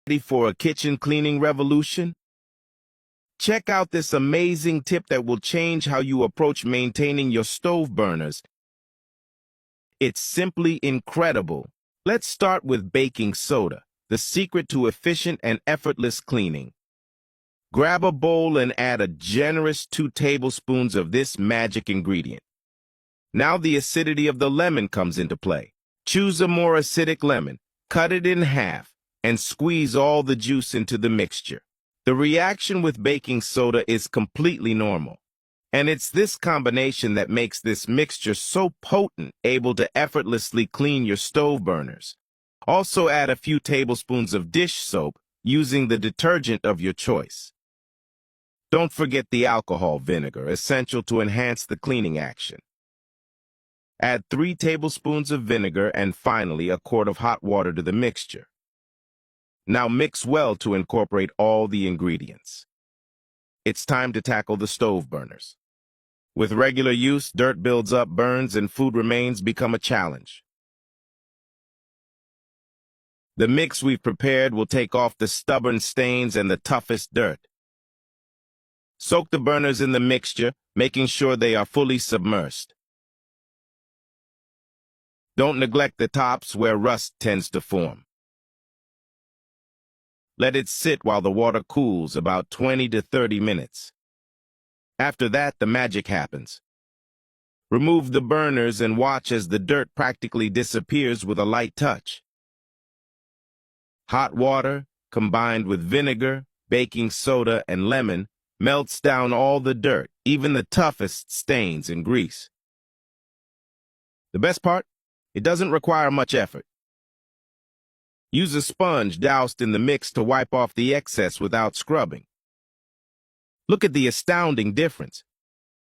Ready for a kitchen cleaning revolution? Check out this amazing tip that will change how you approach maintaining your stove burners. It's simply incredible. Let's start with baking soda, the secret to efficient and effortless cleaning. Grab a bowl and add a generous 2 tablespoons of this magic ingredient. Now the acidity of the lemon comes into play. Choose a more acidic lemon, cut it in half, and squeeze all the juice into the mixture. The reaction with baking soda is completely normal, and it's this combination that makes this mixture so potent, able to effortlessly clean your stove burners. Also add a few tablespoons of dish soap using the detergent of your choice. Don't forget the alcohol vinegar, essential to enhance the cleaning action. Add 3 tablespoons of vinegar and finally a quart of hot water to the mixture. Now mix well to incorporate all the ingredients. It's time to tackle the stove burners. With regular use, dirt builds up, burns, and food remains become a challenge. The mix we've prepared will take off the stubborn stains and the toughest dirt. Soak the burners in the mixture, making sure they are fully submerged. Don't neglect the tops where rust tends to form. Let it sit while the water cools about 20 to 30 minutes. After that, the magic happens. Remove the burners and watch as the dirt practically disappears with a light touch. Hot water, combined with vinegar, baking soda, and lemon, melts down all the dirt, even the toughest stains and grease. The best part? It doesn't require much effort. Use a sponge doused in the mix to wipe off the excess without scrubbing. Look at the astounding difference.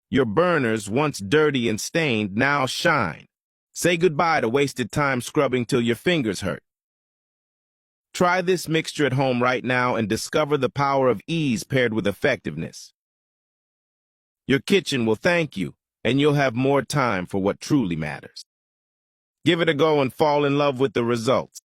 Your burners, once dirty and stained, now shine. Say goodbye to wasted time scrubbing till your fingers hurt. Try this mixture at home right now and discover the power of ease paired with effectiveness. Your kitchen will thank you, and you'll have more time for what truly matters. Give it a go and fall in love with the results.